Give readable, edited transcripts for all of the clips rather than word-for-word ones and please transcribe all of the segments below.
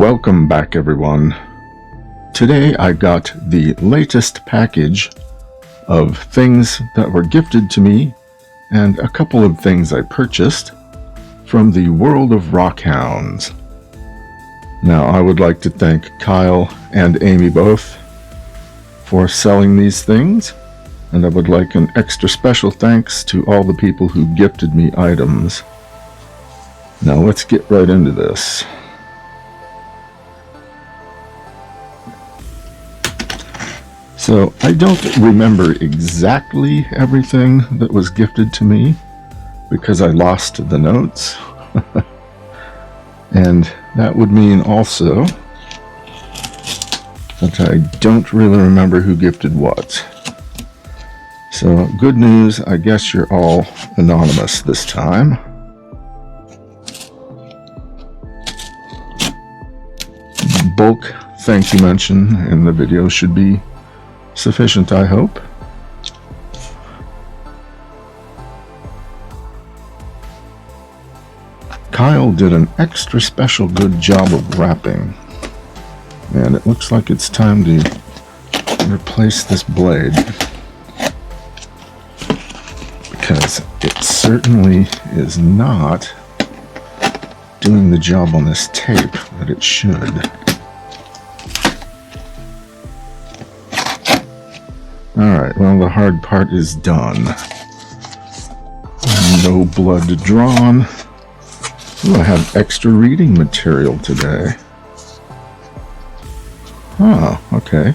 Welcome back, everyone. Today I got the latest package of things that were gifted to me and a couple of things I purchased from the world of rockhounds. Now, I would like to thank Kyle and Amy both for selling these things, and I would like an extra special thanks to all the people who gifted me items. Now let's get right into this. So I don't remember exactly everything that was gifted to me because I lost the notes. And that would mean also that I don't really remember who gifted what. So good news, I guess you're all anonymous this time. Bulk thank you mention in the video should be sufficient, I hope. Kyle did an extra special good job of wrapping, and it looks like it's time to replace this blade because it certainly is not doing the job on this tape that it should. Alright, well, the hard part is done. No blood drawn. Ooh, I have extra reading material today. Ah, okay.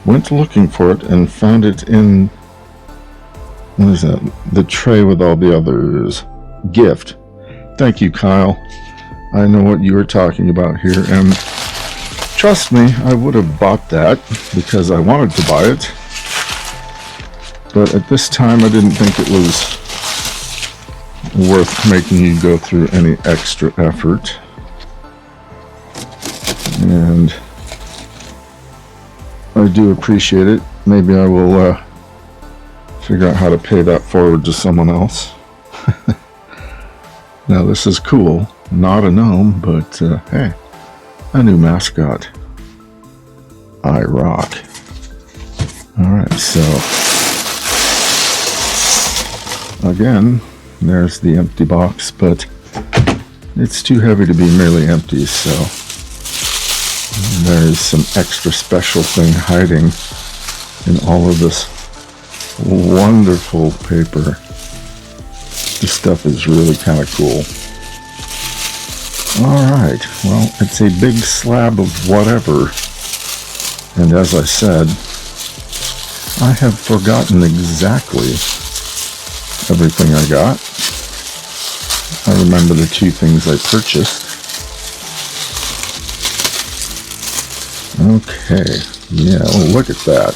Went looking for it and found it in... what is that? The tray with all the others. Gift. Thank you, Kyle. I know what you were talking about here, and trust me, I would have bought that because I wanted to buy it. But at this time, I didn't think it was worth making you go through any extra effort. And I do appreciate it. Maybe I will figure out how to pay that forward to someone else. Now, this is cool. Not a gnome, but hey, a new mascot. I rock. Alright, so again, there's the empty box, but it's too heavy to be merely empty, so there's some extra special thing hiding in all of this wonderful paper. This stuff is really kind of cool. Alright, well, it's a big slab of whatever, and as I said, I have forgotten exactly everything I got. I remember the two things I purchased. Okay, yeah, oh, look at that.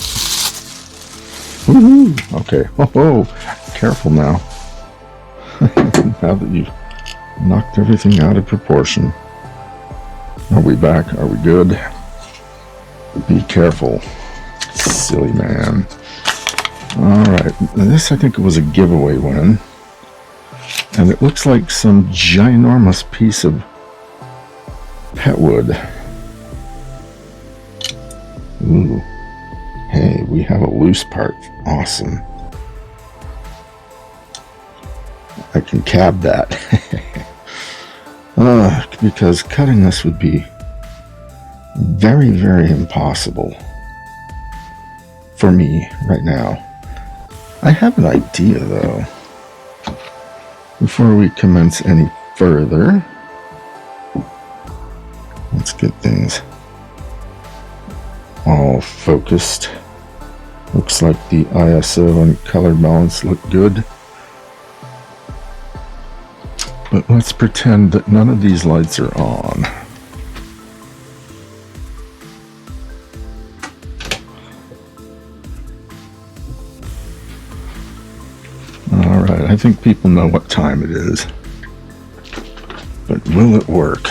Woohoo! Okay, oh, careful now. Now that you've knocked everything out of proportion. Are we back? Are we good? Be careful, silly man. Alright, this I think it was a giveaway win. And it looks like some ginormous piece of pet wood. Ooh. Hey, we have a loose part. Awesome. I can cab that. Because cutting this would be very, very impossible for me right now. I have an idea, though. Before we commence any further, let's get things all focused. Looks like the ISO and color balance look good. But let's pretend that none of these lights are on. Alright, I think people know what time it is. But will it work?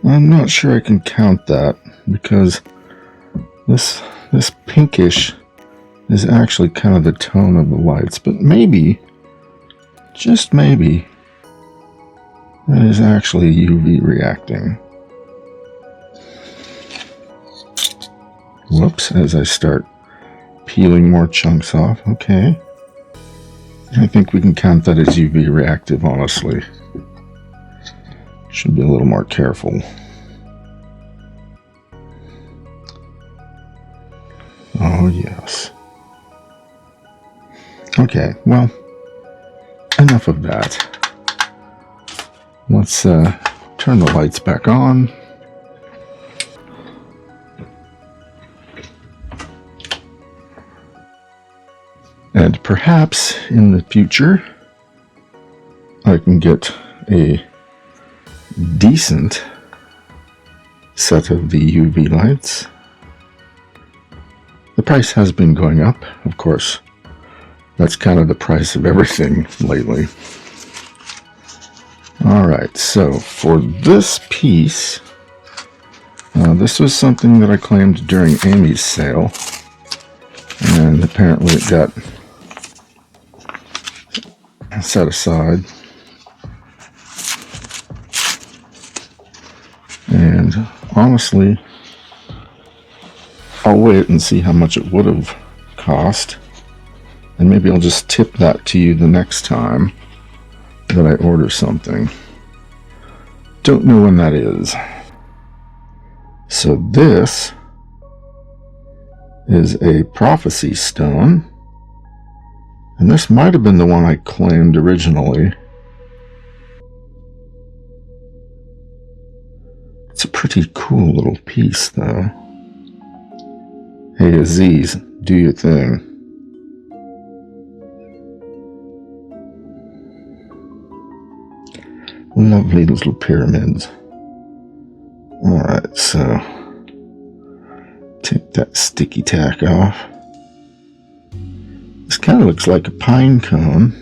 I'm not sure I can count that because this pinkish is actually kind of the tone of the lights, but maybe, just maybe, That is actually UV reacting. Whoops, as I start peeling more chunks off. Okay. I think we can count that as UV reactive, honestly. Should be a little more careful. Oh, yes. Okay, well, enough of that. Let's turn the lights back on. And perhaps in the future, I can get a decent set of the UV lights. The price has been going up, of course. That's kind of the price of everything lately. Alright, so for this piece, this was something that I claimed during Amy's sale, and apparently it got set aside. And honestly, I'll wait and see how much it would have cost, and maybe I'll just tip that to you the next time that I order something. Don't know when that is. So this is a prophecy stone, and this might have been the one I claimed originally. It's a pretty cool little piece though. Hey Aziz, do your thing. Lovely little pyramids. Alright, so take that sticky tack off. This kind of looks like a pine cone.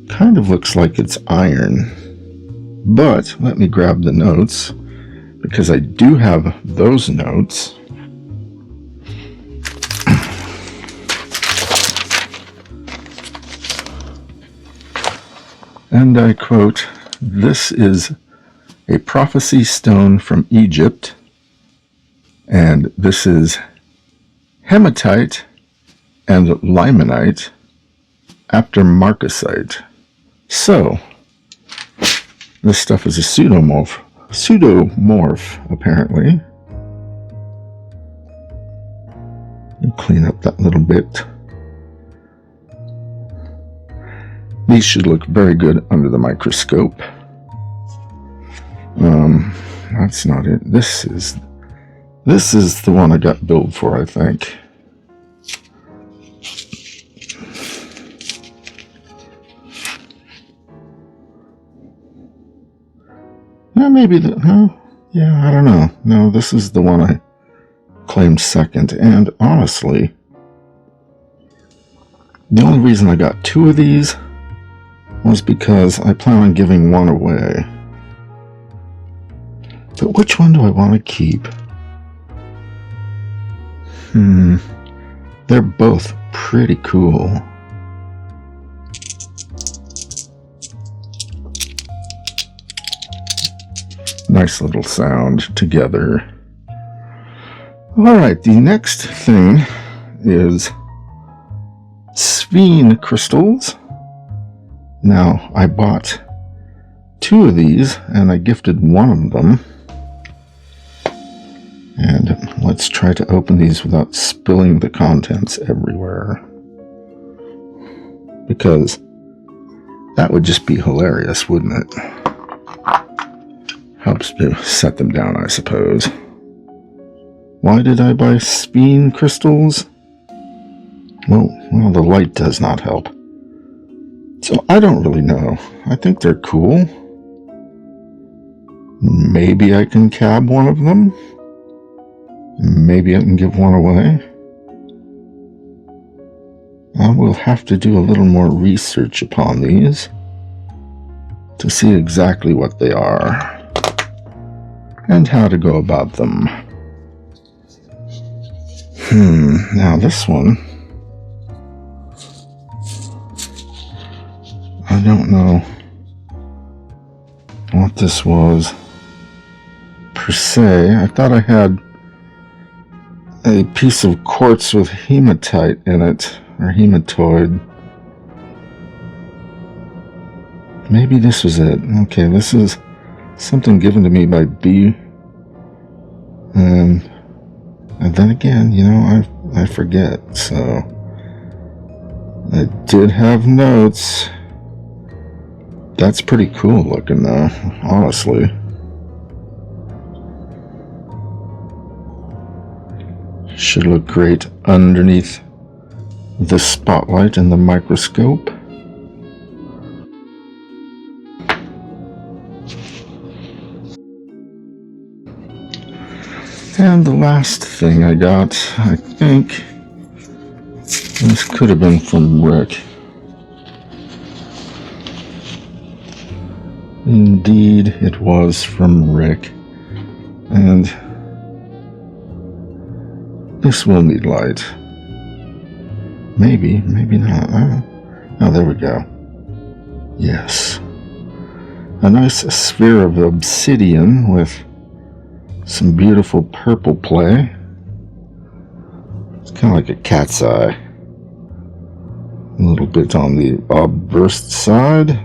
Kind of looks like it's iron. But let me grab the notes, because I do have those notes. And I quote, "This is a prophecy stone from Egypt, and this is hematite and limonite after marcasite." So, this stuff is a pseudomorph apparently. I'll clean up that little bit. These should look very good under the microscope. That's not it. This is the one I got billed for, I think. Maybe no. Yeah, I don't know. No, this is the one I claimed second. And honestly, the only reason I got two of these was because I plan on giving one away. But which one do I want to keep? They're both pretty cool. Nice little sound together. Alright, the next thing is Sphene crystals. Now, I bought two of these, and I gifted one of them. And let's try to open these without spilling the contents everywhere, because that would just be hilarious, wouldn't it? Helps to set them down, I suppose. Why did I buy Sphene crystals? Well, the light does not help. So I don't really know. I think they're cool. Maybe I can cab one of them. Maybe I can give one away. I will have to do a little more research upon these to see exactly what they are and how to go about them. Now this one, I don't know this was per se. I thought I had a piece of quartz with hematite in it, or hematoid. Maybe this was it. Okay, this is something given to me by B. And then again, you know, I forget. So I did have notes. That's pretty cool looking though, honestly. Should look great underneath the spotlight and the microscope. And the last thing I got, I think this could have been from Rick. Indeed, it was from Rick. And this will need light. Maybe, maybe not. Oh, there we go. Yes. A nice sphere of obsidian with some beautiful purple play. It's kind of like a cat's eye. A little bit on the obverse side.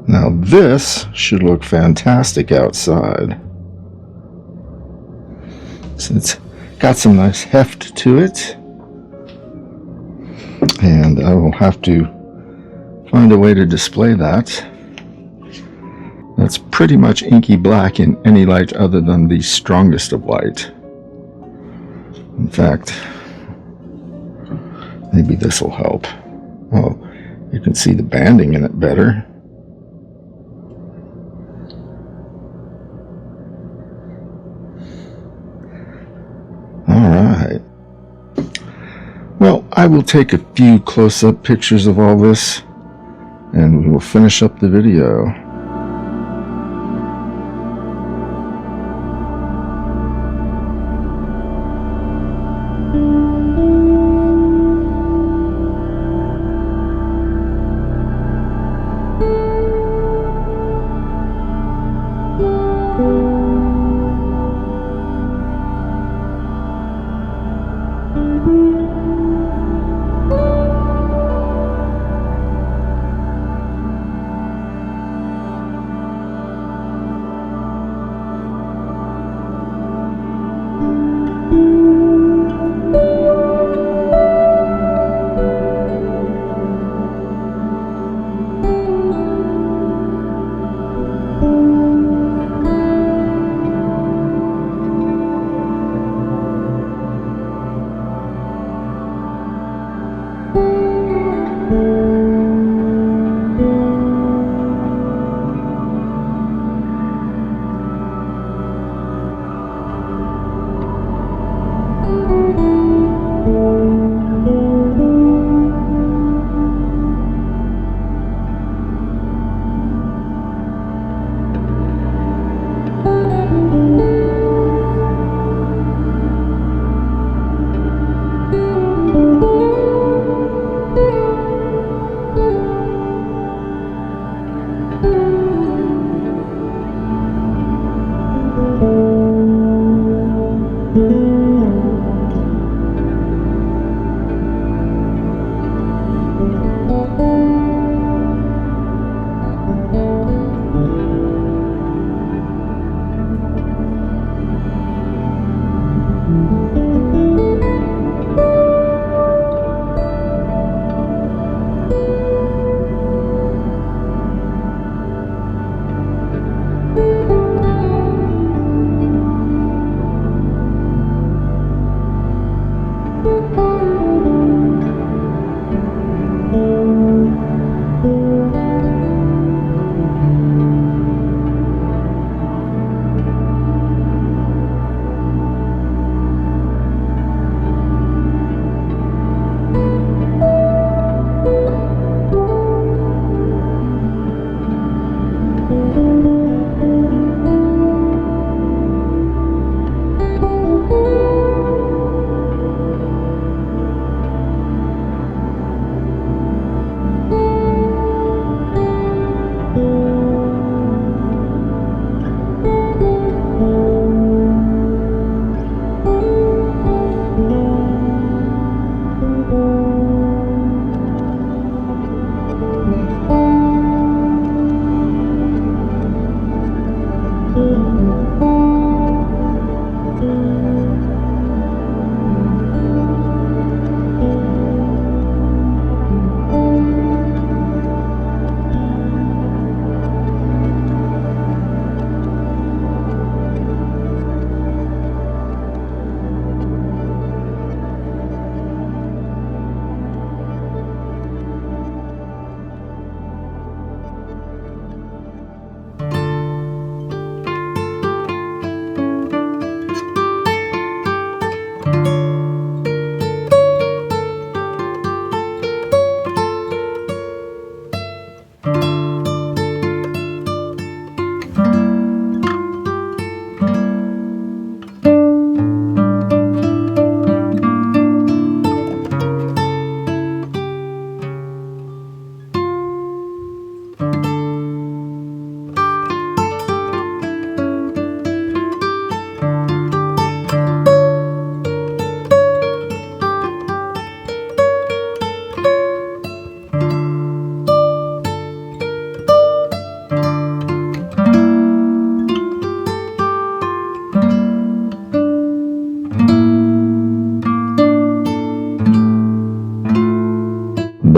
Now this should look fantastic outside. So it's got some nice heft to it. And I will have to find a way to display that. That's pretty much inky black in any light other than the strongest of light. In fact, maybe this will help. Oh, you can see the banding in it better. Alright. Well, I will take a few close-up pictures of all this, and we will finish up the video.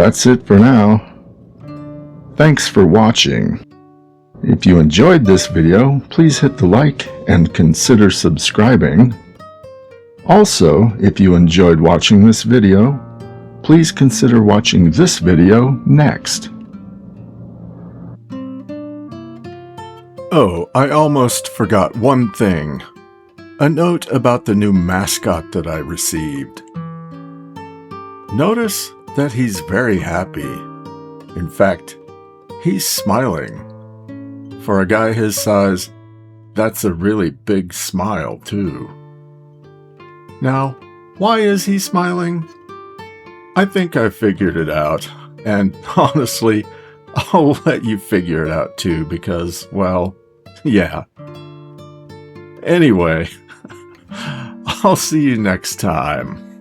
that's it for now. Thanks for watching. If you enjoyed this video, please hit the like and consider subscribing. Also, if you enjoyed watching this video, please consider watching this video next. Oh, I almost forgot one thing. A note about the new mascot that I received. Notice that he's very happy. In fact, he's smiling. For a guy his size, that's a really big smile, too. Now, why is he smiling? I think I figured it out, and honestly, I'll let you figure it out too because, well, yeah. Anyway, I'll see you next time.